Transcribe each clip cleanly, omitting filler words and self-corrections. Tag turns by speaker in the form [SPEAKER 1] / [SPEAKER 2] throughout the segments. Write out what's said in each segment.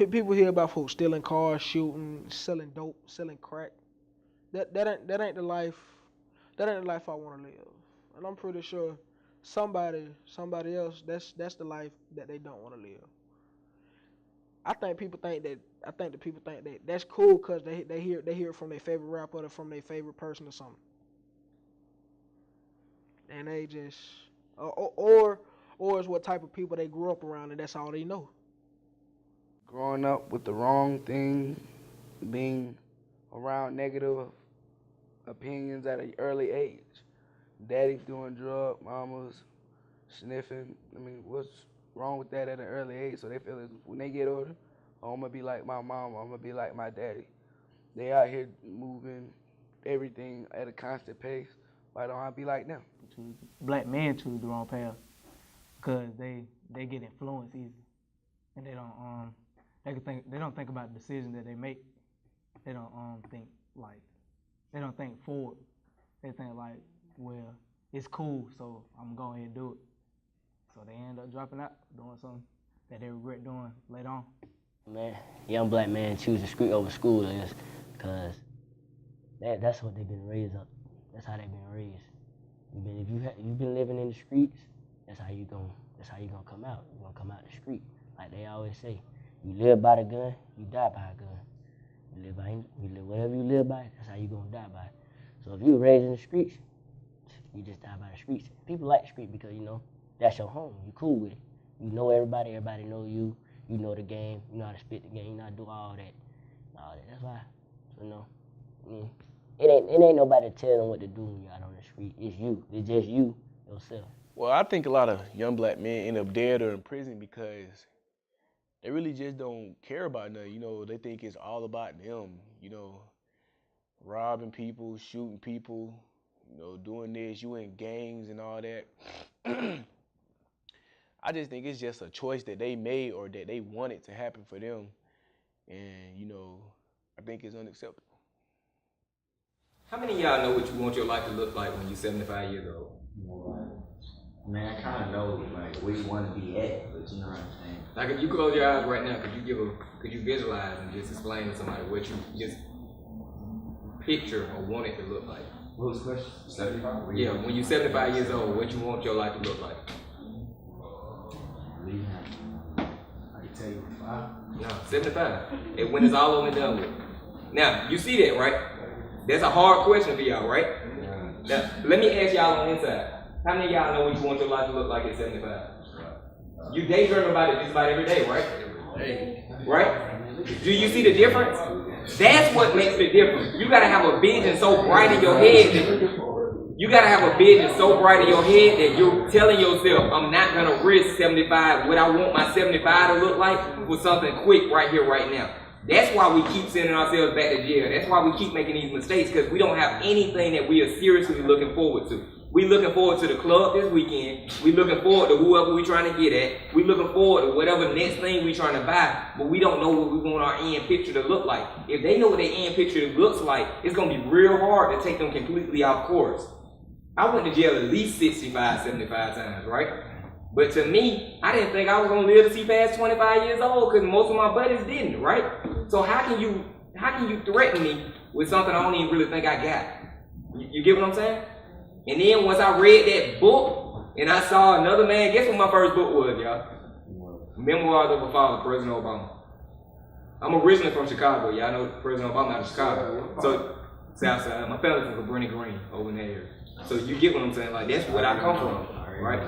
[SPEAKER 1] People hear about folks stealing cars, shooting, selling dope, selling crack. That ain't the life. That ain't the life I want to live. And I'm pretty sure somebody else that's the life that they don't want to live. I think that people think that that's cool because they hear it from their favorite rapper or from their favorite person or something, and they just or it's what type of people they grew up around and that's all they know.
[SPEAKER 2] Growing up with the wrong thing, being around negative opinions at an early age. Daddy's doing drugs, mama's sniffing. I mean, what's wrong with that at an early age? So they feel as when they get older, oh, I'm gonna be like my mama, I'm gonna be like my daddy. They out here moving everything at a constant pace. Why don't I be like them?
[SPEAKER 3] Black men choose the wrong path because they get influenced easy, and they don't think about the decisions that they make. They don't think like they don't think forward. They think like, well, it's cool, so I'm going ahead and do it. So they end up dropping out, doing something that they regret doing later on.
[SPEAKER 4] Man, young black man choose the street over school is because that's what they've been raised up. That's how they've been raised. If you've been living in the streets, that's how you gonna come out. You're gonna come out the street. Like they always say, you live by the gun, you die by a gun. Whatever you live by, that's how you gonna die by. So if you were raised in the streets, you just die by the streets. People like the street because that's your home. You cool with it. You know everybody know you. You know the game. You know how to spit the game. You know how to do all that. That's why. So it ain't nobody telling them what to do when you're out on the street. It's you. It's just you yourself.
[SPEAKER 5] Well, I think a lot of young black men end up dead or in prison because they really just don't care about nothing. They think it's all about them. Robbing people, shooting people, doing this, you in gangs and all that. I just think it's just a choice that they made or that they wanted to happen for them. And, I think it's unacceptable.
[SPEAKER 6] How many of y'all know what you want your life to look like when you're 75 years old?
[SPEAKER 7] Man, I kind of know where you want to be at, but you know what I'm saying.
[SPEAKER 6] Like if you close your eyes right now, could you visualize and just explain to somebody what you just picture or want it to look like?
[SPEAKER 7] What was the question? 75?
[SPEAKER 6] Yeah, when you're 75 years old, what you want your life to look like?
[SPEAKER 7] I can tell you 5.
[SPEAKER 6] No, 75. And when it's all over and done with. Now, you see that, right? That's a hard question for y'all, right? Now, let me ask y'all on the inside. How many of y'all know what you want your life to look like at 75? You daydream about it just about every day, right? Right? Do you see the difference? That's what makes the difference. You gotta have a vision so bright in your head that you're telling yourself, I'm not gonna risk 75. What I want my 75 to look like was something quick right here, right now. That's why we keep sending ourselves back to jail. That's why we keep making these mistakes, because we don't have anything that we are seriously looking forward to. We looking forward to the club this weekend. We looking forward to whoever we trying to get at. We looking forward to whatever next thing we trying to buy, but we don't know what we want our end picture to look like. If they know what their end picture looks like, it's going to be real hard to take them completely off course. I went to jail at least 65, 75 times, right? But to me, I didn't think I was going to live to see past 25 years old because most of my buddies didn't, right? So how can you threaten me with something I don't even really think I got? You get what I'm saying? And then once I read that book and I saw another man, guess what my first book was, y'all? Memoirs of a Father, President Obama. I'm originally from Chicago. Y'all know President Obama out of Chicago. So, Southside. My family's from Cabrini Green, over in that area. So you get what I'm saying? Like, that's where I come from, right?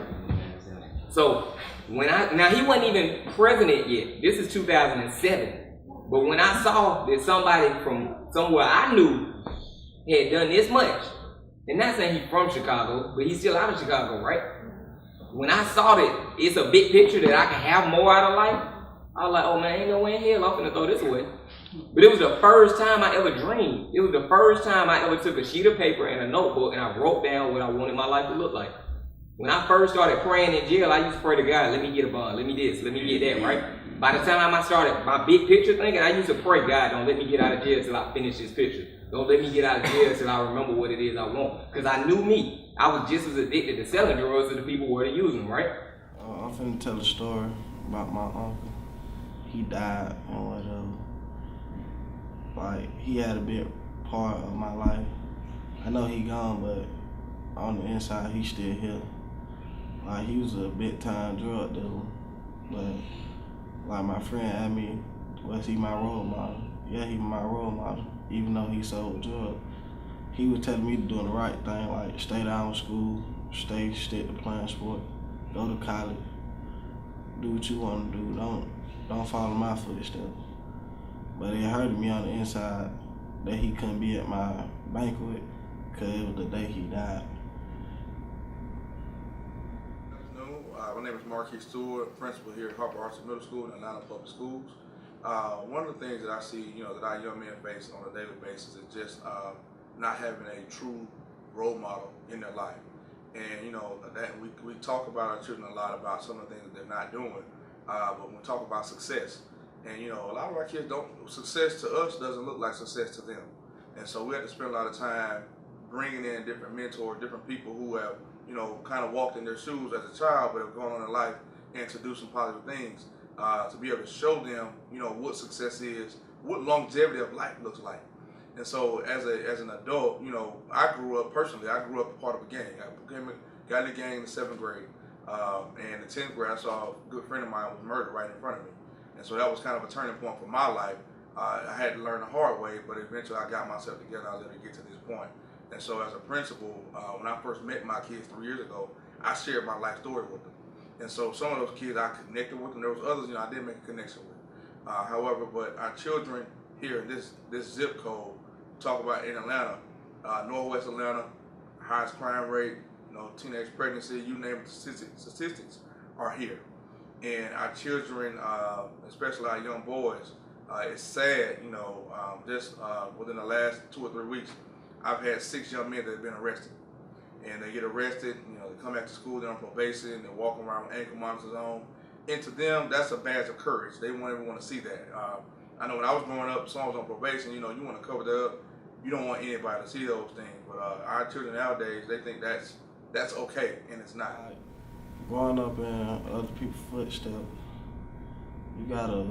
[SPEAKER 6] So, now he wasn't even president yet. This is 2007. But when I saw that somebody from somewhere I knew had done this much, and not saying he's from Chicago, but he's still out of Chicago, right? When I saw that it's a big picture that I can have more out of life, I was like, oh man, ain't no way in hell I'm finna throw this away. But it was the first time I ever dreamed. It was the first time I ever took a sheet of paper and a notebook and I wrote down what I wanted my life to look like. When I first started praying in jail, I used to pray to God, let me get a bond, let me this, let me get that, right? By the time I started my big picture thinking, I used to pray, God, don't let me get out of jail till I finish this picture. Don't let me get out of jail till I remember what it is I want. Because I knew me. I was just as addicted to selling drugs as the people were to using them, right?
[SPEAKER 8] I'm finna tell a story about my uncle. He died and whatever. Like, he had a big part of my life. I know he gone, but on the inside, he still here. Like, he was a big time drug dealer, but like my friend asked me, was he my role model? Yeah, he my role model, even though he sold drugs. He was telling me to do the right thing, like stay down with school, stick to playing sport, go to college, do what you want to do, don't follow my footsteps. But it hurted me on the inside that he couldn't be at my banquet because it was the day he died.
[SPEAKER 9] My name is Marquis Stewart, principal here at Harper Arts Middle School in Atlanta Public Schools. One of the things that I see, that our young men face on a daily basis is just not having a true role model in their life. And that we talk about our children a lot about some of the things that they're not doing, but when we talk about success, and a lot of our kids success to us doesn't look like success to them. And so we have to spend a lot of time bringing in different mentors, different people who have kind of walked in their shoes as a child, but have gone on in life and to do some positive things, to be able to show them, what success is, what longevity of life looks like. And so as an adult, I grew up a part of a gang. I got in the gang in the 7th grade, and in the 10th grade, I saw a good friend of mine was murdered right in front of me. And so that was kind of a turning point for my life. I had to learn the hard way, but eventually I got myself together. I was able to get to this point. And so as a principal, when I first met my kids 3 years ago, I shared my life story with them. And so some of those kids I connected with, and there was others, I didn't make a connection with. However, but our children here in this zip code, talk about in Atlanta, Northwest Atlanta, highest crime rate, teenage pregnancy, you name it, statistics are here. And our children, especially our young boys, it's sad, just within the last 2 or 3 weeks, I've had 6 young men that have been arrested. And they get arrested, they come back to school, they're on probation, they walk around with ankle monitors on. And to them, that's a badge of courage. They won't even want to see that. I know when I was growing up, someone was on probation, you want to cover that up. You don't want anybody to see those things. But our children nowadays, they think that's okay, and it's not.
[SPEAKER 8] Growing up in other people's footsteps, you gotta,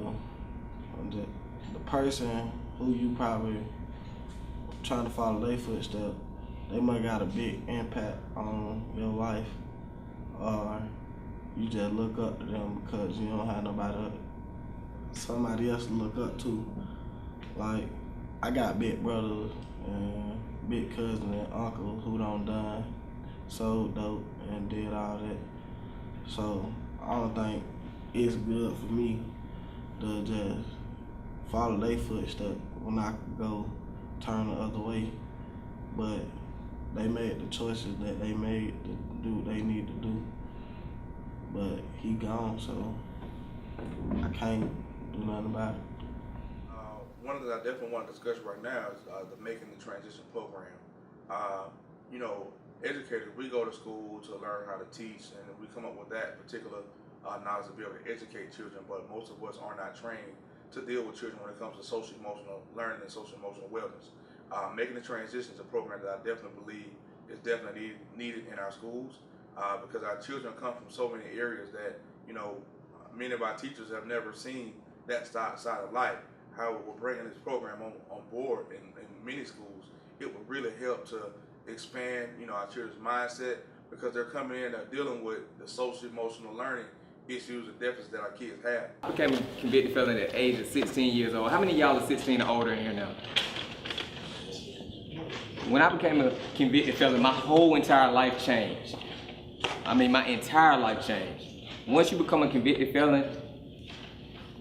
[SPEAKER 8] the person who you probably trying to follow their footsteps, they might got a big impact on your life, or you just look up to them because you don't have somebody else to look up to. Like, I got big brothers and big cousins and uncles who done sold dope and did all that. So I don't think it's good for me to just follow their footsteps when I could go turn the other way. But they made the choices that they made to do what they need to do. But he gone, so I can't do nothing about it.
[SPEAKER 9] One of the things I definitely want to discuss right now is the Making the Transition program. Educators, we go to school to learn how to teach, and we come up with that particular knowledge to be able to educate children, but most of us are not trained to deal with children when it comes to social-emotional learning and social-emotional wellness. Making the Transition is a program that I definitely believe is definitely needed in our schools, because our children come from so many areas that, many of our teachers have never seen that side of life. However, we're bringing this program on board in many schools. It would really help to expand, our children's mindset, because they're coming in, they're dealing with the social-emotional learning issues and deficits that our kids have.
[SPEAKER 6] I became a convicted felon at the age of 16 years old. How many of y'all are 16 or older in here now? When I became a convicted felon, my whole entire life changed. My entire life changed. Once you become a convicted felon,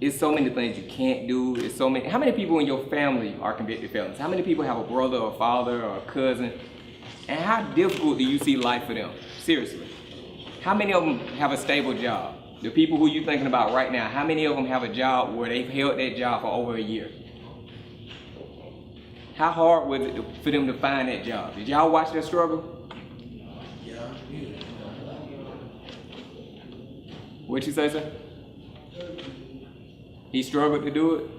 [SPEAKER 6] it's so many things you can't do. It's so many. How many people in your family are convicted felons? How many people have a brother or a father or a cousin? And how difficult do you see life for them? Seriously. How many of them have a stable job? The people who you're thinking about right now, how many of them have a job where they've held that job for over a year? How hard was it for them to find that job? Did y'all watch their struggle?
[SPEAKER 9] Yeah.
[SPEAKER 6] What'd you say, sir? He struggled to do it?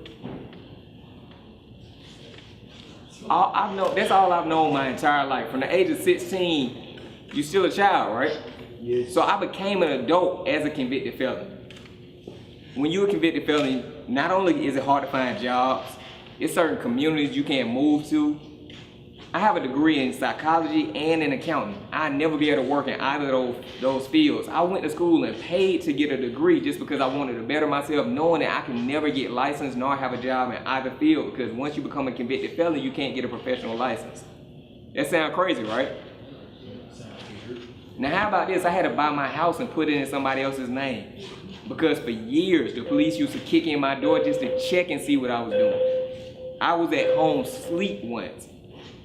[SPEAKER 6] That's all I've known my entire life. From the age of 16, you're still a child, right? Yes. So I became an adult as a convicted felon. When you're a convicted felon, not only is it hard to find jobs, it's certain communities you can't move to. I have a degree in psychology and in accounting. I'd never be able to work in either of those fields. I went to school and paid to get a degree just because I wanted to better myself, knowing that I can never get licensed nor have a job in either field, because once you become a convicted felon, you can't get a professional license. That sounds crazy, right? Now how about this? I had to buy my house and put it in somebody else's name, because for years the police used to kick in my door just to check and see what I was doing. I was at home sleep once,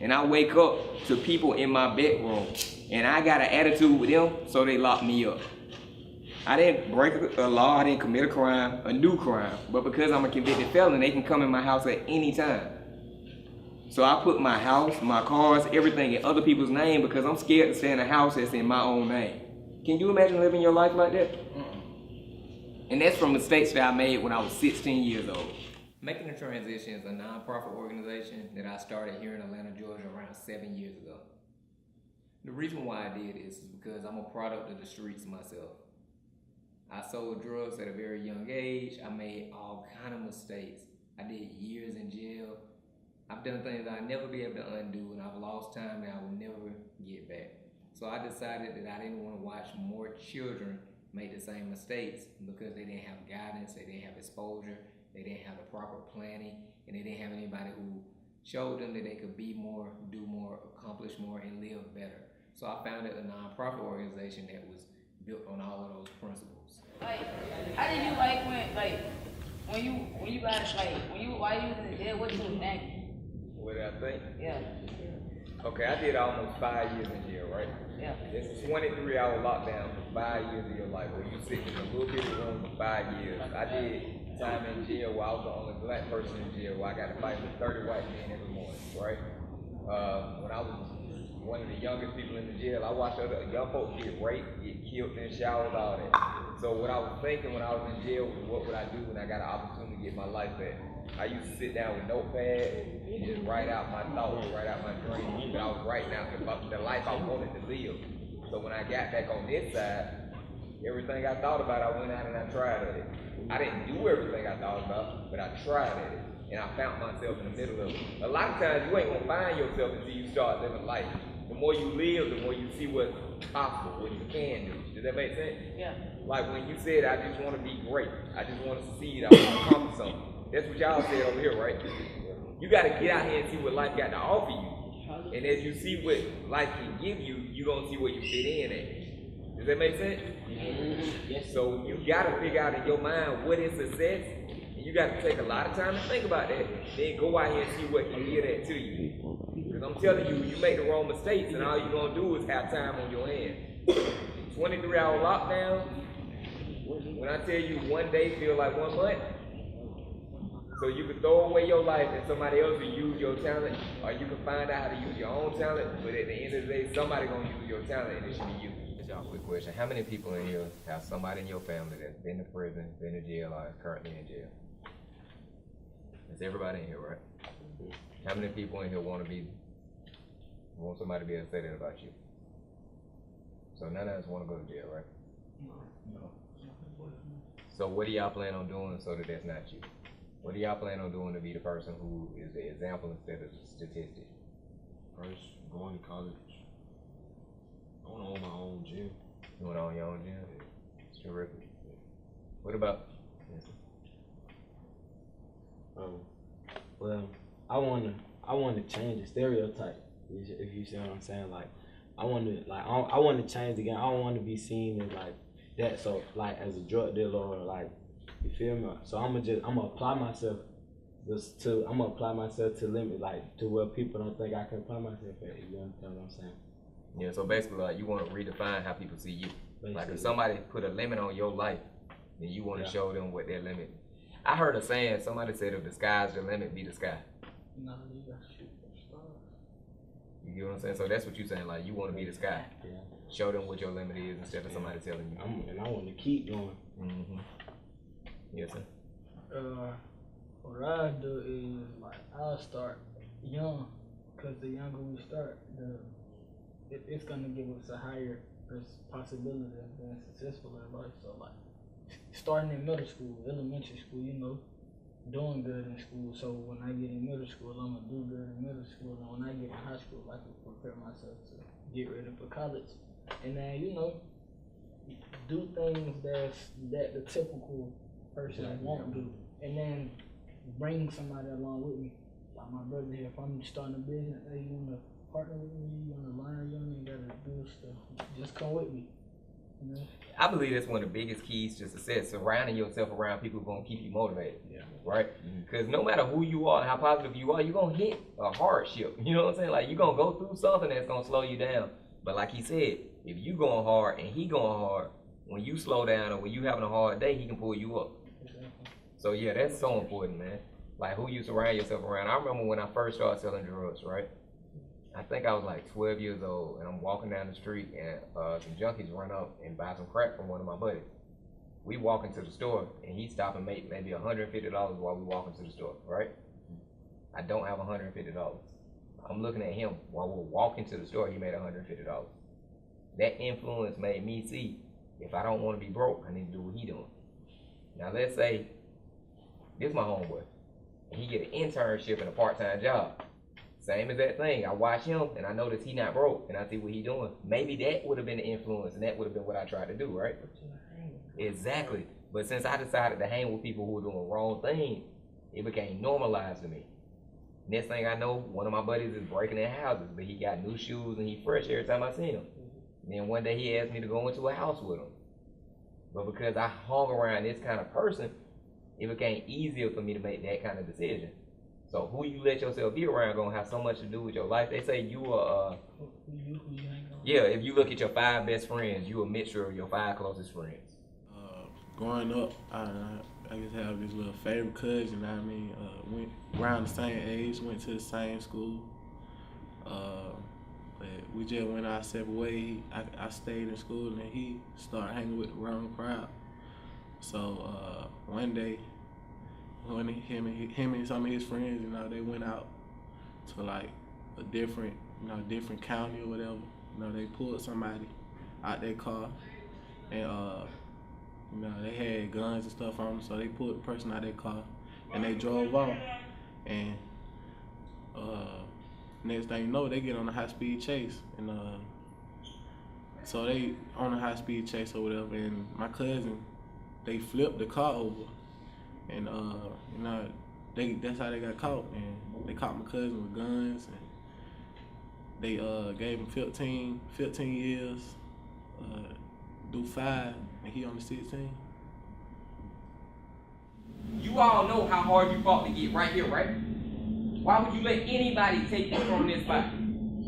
[SPEAKER 6] and I wake up to people in my bedroom, and I got an attitude with them, so they locked me up. I didn't break a law, I didn't commit a crime, a new crime, but because I'm a convicted felon, they can come in my house at any time. So I put my house, my cars, everything in other people's name because I'm scared to stay in a house that's in my own name. Can you imagine living your life like that? And that's from mistakes that I made when I was 16 years old. Making the Transition is a non-profit organization that I started here in Atlanta, Georgia around 7 years ago. The reason why I did this is because I'm a product of the streets myself. I sold drugs at a very young age. I made all kind of mistakes. I did years in jail. I've done things that I'll never be able to undo, and I've lost time that I will never get back. So I decided that I didn't want to watch more children make the same mistakes because they didn't have guidance, they didn't have exposure, they didn't have the proper planning, and they didn't have anybody who showed them that they could be more, do more, accomplish more, and live better. So I founded a nonprofit organization that was built on all of those principles.
[SPEAKER 10] Like, how did you like when you guys while you was in jail, what you was thinking?
[SPEAKER 6] What did I think?
[SPEAKER 10] Yeah.
[SPEAKER 6] Okay, I did almost 5 years in jail, right?
[SPEAKER 10] Yeah.
[SPEAKER 6] It's a 23-hour lockdown for 5 years of your life, where you sit in a little bitty room for 5 years. I did time in jail where I was the only black person in jail, where I got to fight with 30 white men every morning, right? When I was one of the youngest people in the jail, I watched other young folks get raped, get killed in showers, all that. So what I was thinking when I was in jail was, what would I do when I got an opportunity to get my life back? I used to sit down with notepad and just write out my thoughts, write out my dreams. But I was writing out the life I wanted to live. So when I got back on this side, everything I thought about, I went out and I tried at it. I didn't do everything I thought about, but I tried at it. And I found myself in the middle of it. A lot of times you ain't gonna find yourself until you start living life. The more you live, the more you see what's possible, what you can do. Does that make sense?
[SPEAKER 10] Yeah.
[SPEAKER 6] Like when you said, I just want to be great. I just want to succeed. I want to accomplish something. That's what y'all said over here, right? You got to get out here and see what life got to offer you. And as you see what life can give you, you're going to see where you fit in at. Does that make sense? Yes. So you got to figure out in your mind what is success. And you got to take a lot of time to think about that. Then go out here and see what can give that to you. Because I'm telling you, you make the wrong mistakes and all you're going to do is have time on your hands. 23-hour lockdown, when I tell you one day feel like 1 month, so you can throw away your life and somebody else will use your talent, or you can find out how to use your own talent, but at the end of the day, somebody gonna use your talent and it should be you. Just y'all quick question. How many people in here have somebody in your family that's been to prison, been to jail, or is currently in jail? It's everybody in here, right? How many people in here want somebody to be able to say that about you? So none of us want to go to jail, right? No. So what do y'all plan on doing so that that's not you? What do y'all plan on doing to be the person who is the example instead of the statistic?
[SPEAKER 11] First, going to college. I want to own my own gym.
[SPEAKER 6] You want to own your own gym? It's terrific. What about?
[SPEAKER 2] Well, I want to change the stereotype. If you see what I'm saying, like I want to change the game. I don't want to be seen as like that. So like as a drug dealer or like, you feel me? So I'm gonna apply myself to limit, like to where people don't think I can apply myself at. You understand what I'm saying?
[SPEAKER 6] Yeah. So basically, like you want to redefine how people see you. Basically. Like if somebody put a limit on your life, then you want to show them what their limit. I heard a saying. Somebody said, "If the sky's the limit, be the sky."
[SPEAKER 1] No, you gotta shoot for stars.
[SPEAKER 6] You get what I'm saying? So that's what you're saying. Like you want to be the sky.
[SPEAKER 2] Yeah.
[SPEAKER 6] Show them what your limit is instead of somebody telling you.
[SPEAKER 2] And I want to keep going.
[SPEAKER 6] Mm-hmm. Yes, sir.
[SPEAKER 12] What I do is like I'll start young, cause the younger we start, it's gonna give us a higher possibility of being successful in life. So like starting in middle school, elementary school, doing good in school. So when I get in middle school, I'm gonna do good in middle school, and when I get in high school, I can prepare myself to get ready for college. And then do things that the typical person won't do, and then bring somebody along with me. Like my brother here, if I'm starting a business, hey, you wanna partner with me? You wanna learn? You ain't gotta do stuff. Just come with me. You know?
[SPEAKER 6] I believe that's one of the biggest keys to success. Surrounding yourself around people who are gonna keep you motivated. Yeah. Right? Because no matter who you are, how positive you are, you're gonna hit a hardship. You know what I'm saying? Like you're gonna go through something that's gonna slow you down. But like he said, if you going hard and he going hard, when you slow down or when you having a hard day, he can pull you up. So yeah, that's so important, man. Like who you surround yourself around. I remember when I first started selling drugs, right? I think I was like 12 years old, and I'm walking down the street, and some junkies run up and buy some crack from one of my buddies. We walk into the store, and he stop and make maybe $150 while we walk into the store, right? I don't have $150. I'm looking at him while we're walking to the store. He made $150. That influence made me see if I don't want to be broke, I need to do what he doing. Now let's say this is my homeboy, and he get an internship and a part-time job. Same as that thing. I watch him and I notice he not broke and I see what he doing. Maybe that would have been the influence and that would have been what I tried to do, right? Exactly. But since I decided to hang with people who were doing wrong things, it became normalized to me. Next thing I know, one of my buddies is breaking in houses, but he got new shoes and he fresh every time I see him. And then one day he asked me to go into a house with him. But because I hung around this kind of person, it became easier for me to make that kind of decision. So who you let yourself be around gonna have so much to do with your life. They say you are, yeah, if you look at your 5 best friends, you a mixture of your 5 closest friends.
[SPEAKER 8] Growing up, I just have this little favorite cousin, went around the same age, went to the same school. But we just went our separate ways. I stayed in school and he started hanging with the wrong crowd. So one day, when him and some of his friends, they went out to like a different county or whatever. They pulled somebody out their car, and they had guns and stuff on them, so they pulled the person out their car, and they drove off. And next thing you know, they get on a high-speed chase, and so they on a high-speed chase or whatever. And my cousin, they flipped the car over. And that's how they got caught, and they caught my cousin with guns, and they gave him 15 years, do 5, and he only 16.
[SPEAKER 6] You all know how hard you fought to get right here, right? Why would you let anybody take you from this spot?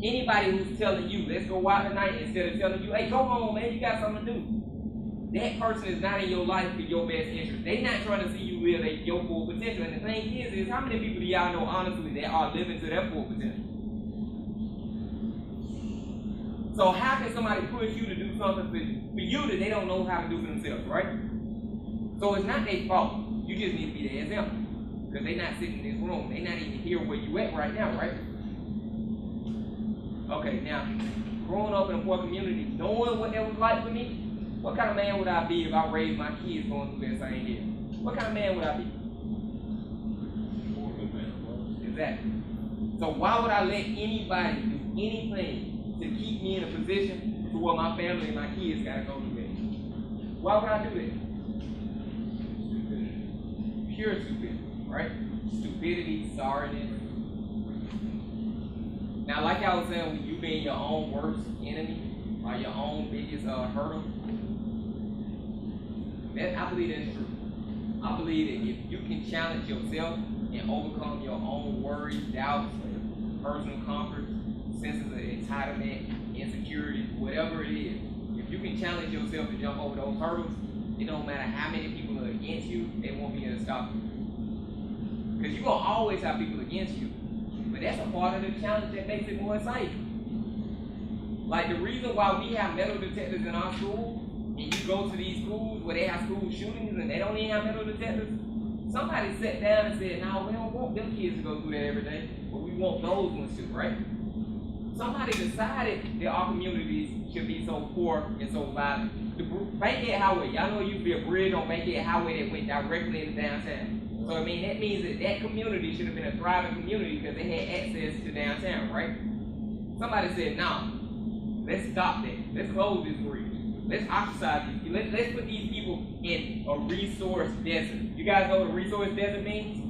[SPEAKER 6] Anybody who's telling you, let's go out tonight, instead of telling you, hey, go home, man, you got something to do. That person is not in your life for your best interest. They're not trying to see you live your full potential. And the thing is how many people do y'all know honestly that are living to their full potential? So how can somebody push you to do something for you that they don't know how to do for themselves, right? So it's not their fault. You just need to be the example. Because they're not sitting in this room. They're not even here where you at right now, right? Okay, now, growing up in a poor community, knowing what that was like for me, what kind of man would I be if I raised my kids going through that same deal? What kind of man would I be? Exactly. So why would I let anybody do anything to keep me in a position to where my family and my kids gotta go through that? Why would I do that? Stupidity. Pure stupidity, right? Stupidity, sorriness. Now, like I was saying, when you being your own worst enemy or your own biggest hurdle, I believe that's true. I believe that if you can challenge yourself and overcome your own worries, doubts, personal comfort, senses of entitlement, insecurity, whatever it is, if you can challenge yourself to jump over those hurdles, it don't matter how many people are against you, they won't be able to stop you. Because you're going to always have people against you. But that's a part of the challenge that makes it more exciting. Like the reason why we have metal detectors in our school, and you go to these schools where they have school shootings and they don't even have metal detectors, somebody sat down and said, no, we don't want them kids to go through that every day, but we want those ones to, right? Somebody decided that our communities should be so poor and so violent. The Bankhead Highway, y'all know it used to be a bridge on Bankhead Highway that went directly into downtown. So I mean, that means that that community should have been a thriving community because they had access to downtown, right? Somebody said, no, let's stop that. Let's close this bridge. Let's ostracize these people. Let's put these people in a resource desert. You guys know what a resource desert means?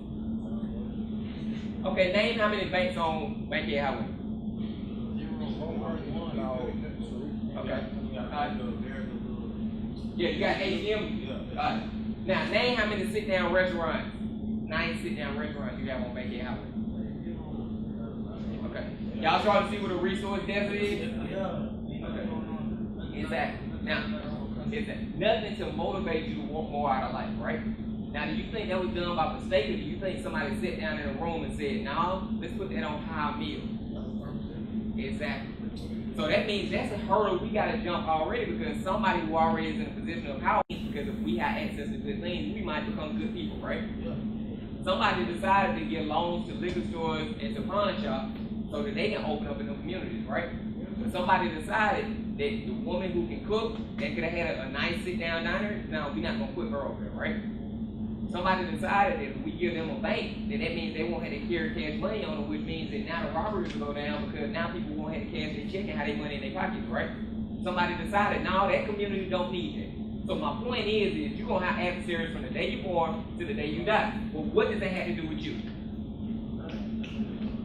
[SPEAKER 6] Okay, name how many banks on Bankhead Highway. Okay. Yeah, you got ATM? Now, name how many sit-down restaurants, 9 sit-down restaurants you have on Bankhead Highway. Okay. Y'all trying to see what a resource desert is? Okay. Exactly. Now, it's nothing to motivate you to want more out of life, right? Now, do you think that was done by mistake, or do you think somebody sat down in a room and said, no, let's put that on high meal? Exactly. So that means that's a hurdle we got to jump already, because somebody who already is in a position of power, because if we have access to good things, we might become good people, right? Somebody decided to get loans to liquor stores and to pawn shops so that they can open up in the communities, right? But somebody decided that the woman who can cook, that could have had a nice sit-down diner, now we're not going to put her over there, right? Somebody decided that if we give them a bank, then that means they won't have to carry cash money on them, which means that now the robberies will go down because now people won't have to cash their check and have their money in their pockets, right? Somebody decided, no, that community don't need that. So my point is you're going to have adversaries from the day you're born to the day you die. Well, what does that have to do with you?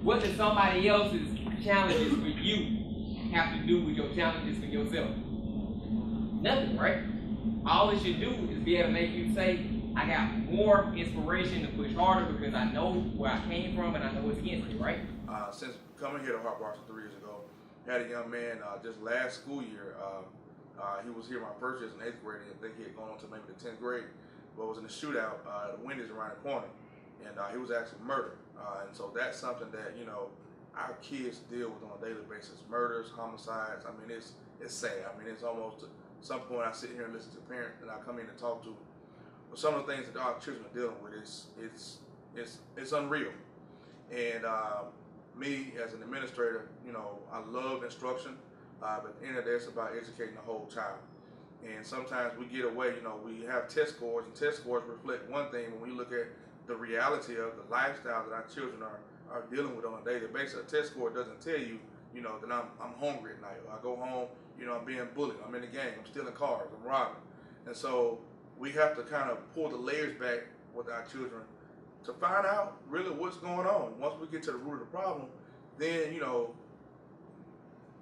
[SPEAKER 6] What does somebody else's challenges for you have to do with your challenges for yourself? Nothing, right? All it should do is be able to make you say, I got more inspiration to push harder because I know where I came from and I know what's against me, right?
[SPEAKER 9] Since coming here to Harp Arts 3 years ago, I had a young man just last school year. He was here my first year as an 8th grader. I think he had gone on to maybe the 10th grade, but was in a shootout. The Wendy's around the corner, and he was actually murdered. And so that's something that our kids deal with on a daily basis: murders, homicides. I mean, it's sad. I mean, it's almost at some point I sit here and listen to parents that I come in and talk to. But some of the things that our children are dealing with it's unreal. And me as an administrator, I love instruction, but at the end of the day, it's about educating the whole child. And sometimes we get away, we have test scores, and test scores reflect one thing. When we look at the reality of the lifestyle that our children are dealing with on a daily basis, a test score doesn't tell you, that I'm hungry at night. Or I go home, I'm being bullied, I'm in the gang, I'm stealing cars, I'm robbing. And so we have to kind of pull the layers back with our children to find out really what's going on. Once we get to the root of the problem, then,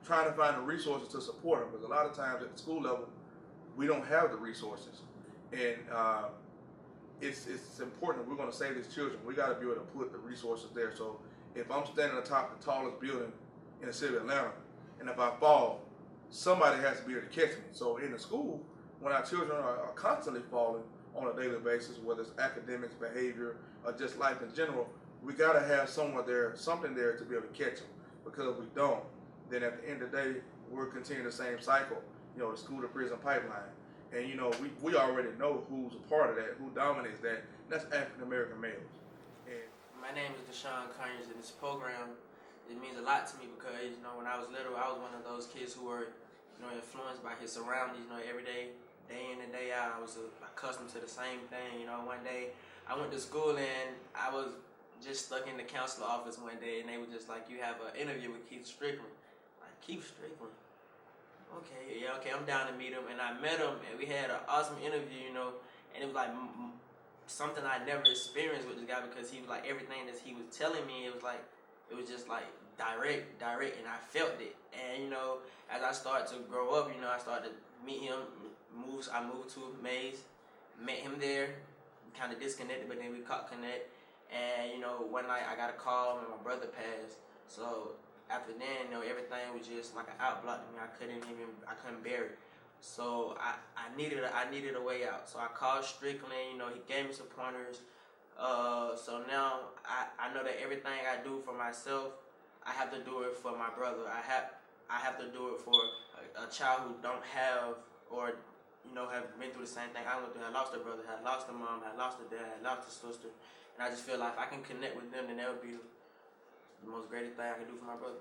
[SPEAKER 9] trying to find the resources to support them. Because a lot of times at the school level, we don't have the resources. And it's important if we're going to save these children. We got to be able to put the resources there. So if I'm standing atop the tallest building in the city of Atlanta, and if I fall, somebody has to be able to catch me. So in the school, when our children are constantly falling on a daily basis, whether it's academics, behavior, or just life in general, we got to have something there to be able to catch them. Because if we don't, then at the end of the day, we're continuing the same cycle, the school to prison pipeline. And we already know who's a part of that, who dominates that, and that's African American males. And
[SPEAKER 13] my name is Deshaun Conyers, and this program, it means a lot to me because, when I was little, I was one of those kids who were, influenced by his surroundings, every day in and day out. I was accustomed to the same thing. One day I went to school and I was just stuck in the counselor office one day, and they were just like, you have an interview with Keith Strickland. Like, Keith Strickland? Okay, yeah, okay, I'm down to meet him. And I met him, and we had an awesome interview, and it was like something I never experienced with this guy, because he was like, everything that he was telling me, it was just like direct, and I felt it. And, as I started to grow up, I started to meet him. I moved to Mays, met him there, kind of disconnected, but then we caught connect. And one night I got a call and my brother passed. So after then, everything was just like an outblock to me. I couldn't bear it. So I needed a way out. So I called Strickland. He gave me some pointers. So now I know that everything I do for myself, I have to do it for my brother. I have to do it for a child who don't have, or have been through the same thing I went through. I lost a brother, had lost a mom, had lost a dad, had lost a sister. And I just feel like if I can connect with them, then that would be the most greatest thing I can do for my brother.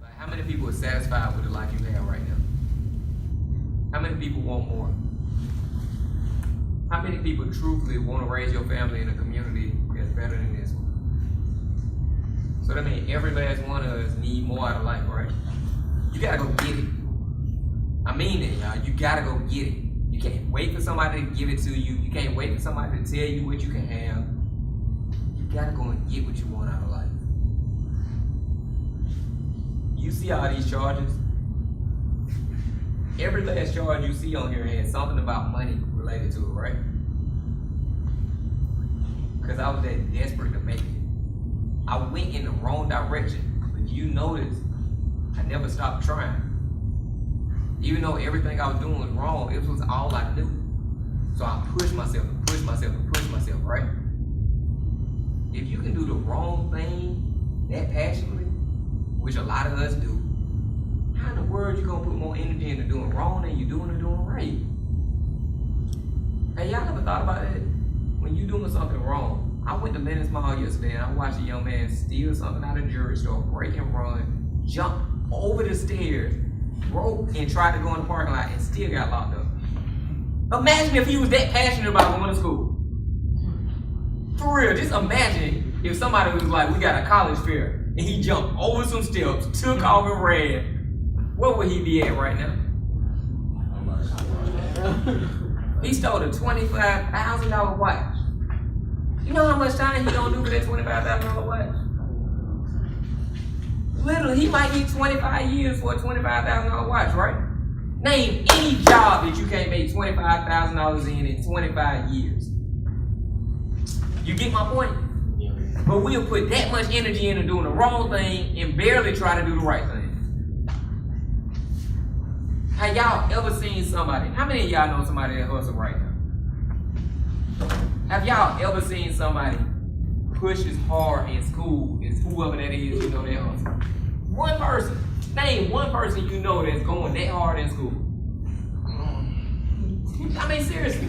[SPEAKER 6] Like, how many people are satisfied with the life you have right now? How many people want more? How many people truthfully want to raise your family in a community that's better than this one? So that means every last one of us need more out of life, right? You gotta go get it. I mean it, y'all. You gotta go get it. You can't wait for somebody to give it to you. You can't wait for somebody to tell you what you can have. You gotta go and get what you want out of life. You see all these charges? Every last charge you see on here has something about money related to it, right? Because I was that desperate to make it. I went in the wrong direction. But you notice, I never stopped trying. Even though everything I was doing was wrong, it was all I knew. So I pushed myself and pushed myself and pushed myself, right? If you can do the wrong thing that passionately, which a lot of us do, how in the world you gonna put more energy into doing wrong than you doing right? Hey, y'all ever thought about that? When you doing something wrong, I went to Lennox Mall yesterday and I watched a young man steal something out of the jewelry store, break and run, jump over the stairs, broke, and tried to go in the parking lot and still got locked up. Imagine if he was that passionate about going to school. For real, just imagine if somebody was like, we got a college fair, and he jumped over some steps, took off and ran. Where would he be at right now? He stole a $25,000 watch. You know how much time he gonna do for that $25,000 watch? Literally, he might get 25 years for a $25,000 watch, right? Name any job that you can't make $25,000 in 25 years. You get my point? But we'll put that much energy into doing the wrong thing and barely try to do the right thing. Have y'all ever seen somebody? How many of y'all know somebody that hustles right now? Have y'all ever seen somebody push as hard in school as whoever that is you know that hustle? One person. Name one person you know that's going that hard in school. I mean, seriously.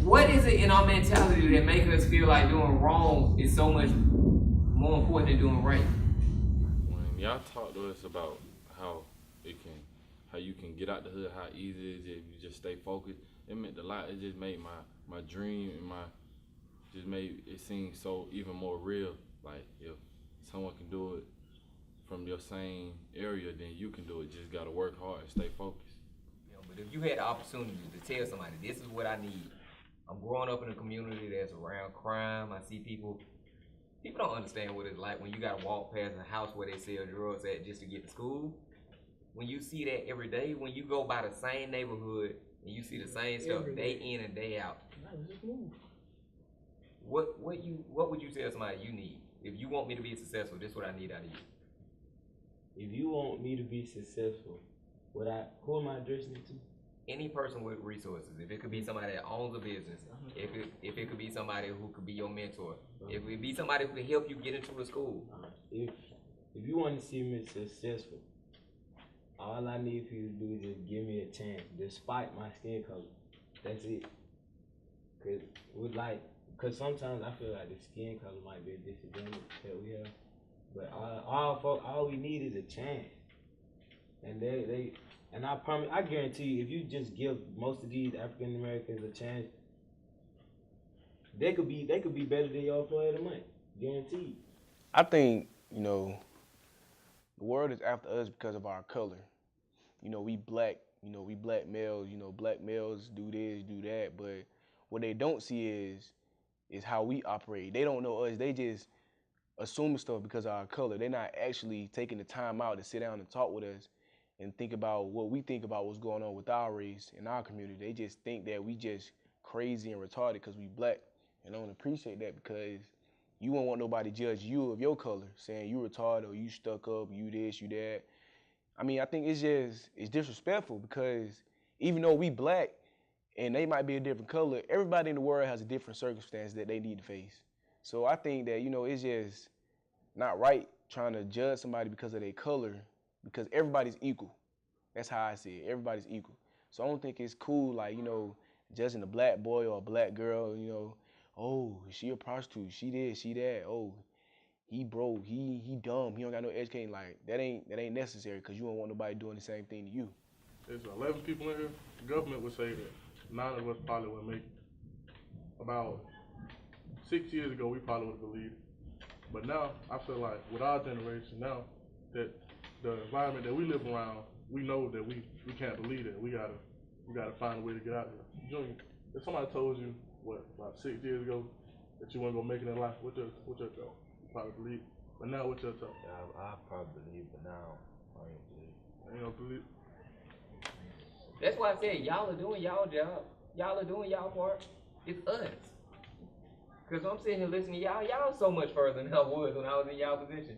[SPEAKER 6] What is it in our mentality that makes us feel like doing wrong is so much more important than doing right?
[SPEAKER 11] When y'all talk to us about how you can get out the hood, how easy it is if you just stay focused, it meant a lot. It just made my dream and just made it seem so even more real. Like if someone can do it from your same area, then you can do it. Just gotta work hard and stay focused.
[SPEAKER 6] You know, but if you had the opportunity to tell somebody, this is what I need. I'm growing up in a community that's around crime. I see people don't understand what it's like when you gotta walk past a house where they sell drugs at just to get to school. When you see that every day, when you go by the same neighborhood and you see the same stuff day in and day out, what would you tell somebody you need? If you want me to be successful, this is what I need out of you.
[SPEAKER 2] If you want me to be successful, who am I addressing it to?
[SPEAKER 6] Any person with resources. If it could be somebody that owns a business, if it could be somebody who could be your mentor, if it could be somebody who could help you get into a school.
[SPEAKER 2] If you want to see me successful, all I need for you to do is just give me a chance, despite my skin color. That's it. Cause sometimes I feel like the skin color might be a disadvantage that we have, but all we need is a chance. And and I promise, I guarantee you, if you just give most of these African Americans a chance, they could be better than your employer of the month, guaranteed.
[SPEAKER 5] I think, the world is after us because of our color. We black males, black males do this, do that, but what they don't see is how we operate. They don't know us. They just assuming stuff because of our color. They're not actually taking the time out to sit down and talk with us and think about what we think about what's going on with our race and our community. They just think that we just crazy and retarded because we black. And I don't appreciate that because you won't want nobody to judge you of your color, saying you retarded or you stuck up, you this, you that. I mean, I think it's disrespectful because even though we black and they might be a different color, everybody in the world has a different circumstance that they need to face. So I think that, it's just not right trying to judge somebody because of their color because everybody's equal. That's how I see it. Everybody's equal. So I don't think it's cool, like, judging a black boy or a black girl, oh, she a prostitute, she this, she that, oh, he broke, he dumb, he don't got no education. Like, that ain't necessary because you don't want nobody doing the same thing to you.
[SPEAKER 14] there's 11 people in here, the government would say that 9 of us probably would make it. About 6 years ago, we probably would have believed it. But now, I feel like with our generation now, that the environment that we live around, we know that we can't believe it. We gotta find a way to get out of here. Junior, if somebody told you, about 6 years ago, that you weren't gonna make it in life, what's your thought? You probably believe. But now, what's your thought?
[SPEAKER 15] Yeah, I probably believe, but now I ain't believe.
[SPEAKER 14] You don't believe?
[SPEAKER 6] That's why I said y'all are doing y'all job. Y'all are doing y'all part. It's us. Cause I'm sitting here listening to y'all so much further than I was when I was in y'all position.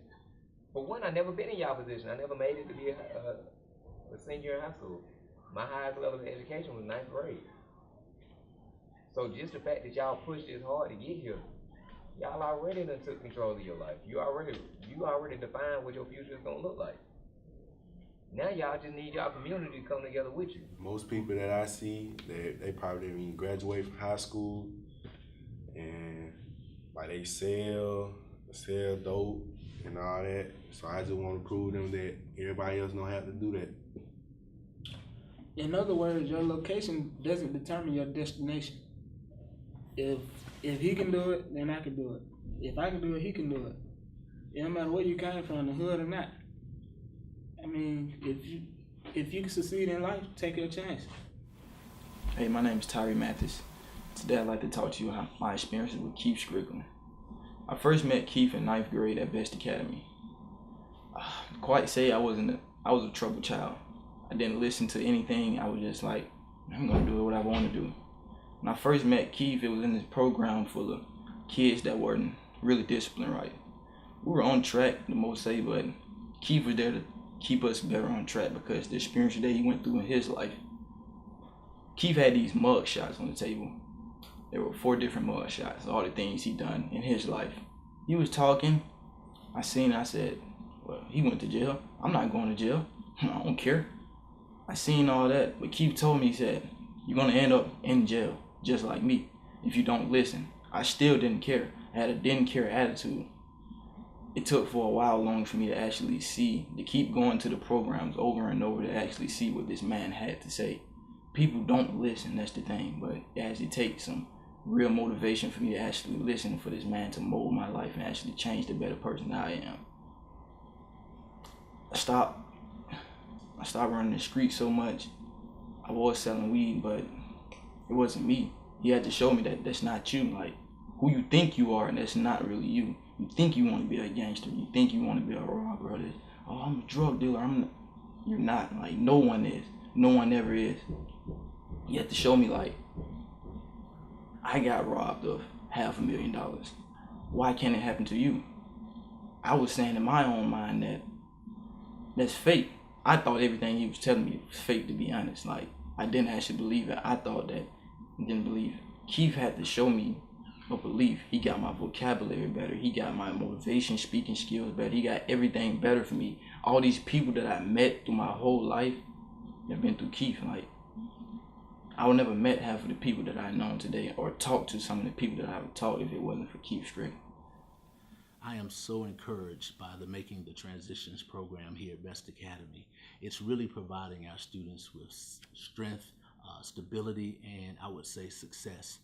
[SPEAKER 6] For one, I never been in y'all position. I never made it to be a senior in high school. My highest level of education was 9th grade. So just the fact that y'all pushed this hard to get here, y'all already done took control of your life. You already defined what your future is gonna look like. Now y'all just need y'all community to come together with you.
[SPEAKER 16] Most people that I see, they probably didn't even graduate from high school, and like they sell dope and all that. So I just want to prove them that everybody else don't have to do that.
[SPEAKER 12] In other words, your location doesn't determine your destination. If he can do it, then I can do it. If I can do it, he can do it. It don't matter where you came from, the hood or not. I mean, if you can succeed in life, take your chance.
[SPEAKER 17] Hey, my name is Tyree Mathis. Today I'd like to talk to you about my experiences with Keith Strickland. I first met Keith in 9th grade at Best Academy. Quite say I was a troubled child. I didn't listen to anything. I was just like, I'm gonna do what I want to do. When I first met Keith, it was in this program full of kids that weren't really disciplined right. We were on track, the most say, but Keith was there to keep us better on track because the experience that he went through in his life. Keith had these mug shots on the table. There were 4 different mug shots, all the things he done in his life. He was talking, I said, well, he went to jail. I'm not going to jail. I don't care. I seen all that, but Keith told me, he said, you're gonna end up in jail, just like me, if you don't listen. I still didn't care. I had a didn't care attitude. It took for a while long for me to actually see, to keep going to the programs over and over to actually see what this man had to say. People don't listen, that's the thing, but it actually takes some real motivation for me to actually listen for this man to mold my life and actually change the better person that I am. I stopped running the street so much. I was selling weed, but it wasn't me. He had to show me that that's not you. Like, who you think you are, and that's not really you. You think you want to be a gangster. You think you want to be a robber. Oh, I'm a drug dealer. You're not. Like, no one is. No one ever is. He had to show me, like, I got robbed of $500,000. Why can't it happen to you? I was saying in my own mind that that's fake. I thought everything he was telling me was fake, to be honest. Like, I didn't actually believe it. I thought that I didn't believe it. Keith had to show me a belief. He got my vocabulary better. He got my motivation, speaking skills better. He got everything better for me. All these people that I met through my whole life have been through Keith. Like, I would never met half of the people that I know today or talked to some of the people that I would talk if it wasn't for Keith Strickland.
[SPEAKER 18] I am so encouraged by the Making the Transitions program here at Best Academy. It's really providing our students with strength, stability, and I would say success.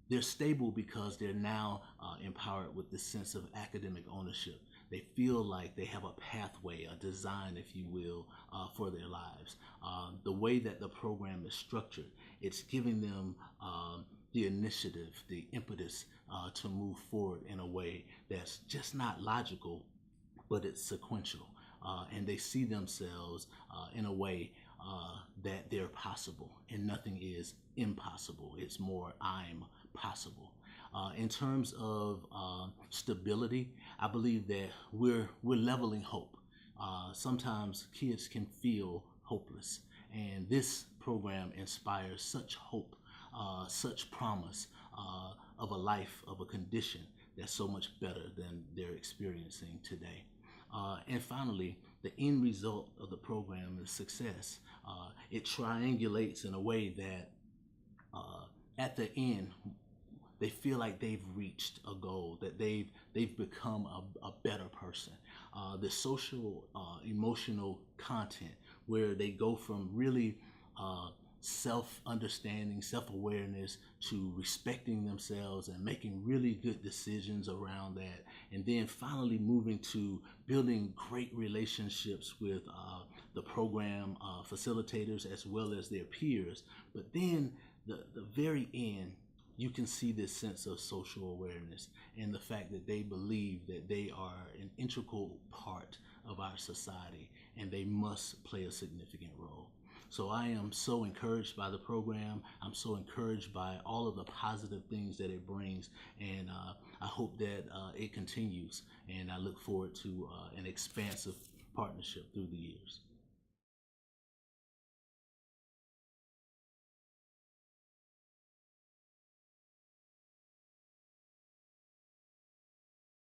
[SPEAKER 18] They're stable because they're now empowered with this sense of academic ownership. They feel like they have a pathway, a design, if you will, for their lives. The way that the program is structured, it's giving them the initiative, the impetus to move forward in a way that's just not logical, but it's sequential. And they see themselves in a way that they're possible, and nothing is impossible. It's more, I'm possible. In terms of stability, I believe that we're leveling hope. Sometimes kids can feel hopeless, and this program inspires such hope, such promise of a life, of a condition that's so much better than they're experiencing today. And finally, the end result of the program is success. It triangulates in a way that at the end, they feel like they've reached a goal, that they've become a better person. The social, emotional content where they go from really self-understanding, self-awareness to respecting themselves and making really good decisions around that, and then finally moving to building great relationships with the program facilitators as well as their peers. But then the very end, you can see this sense of social awareness and the fact that they believe that they are an integral part of our society and they must play a significant role. So I am so encouraged by the program. I'm so encouraged by all of the positive things that it brings, and I hope that it continues, and I look forward to an expansive partnership through the years.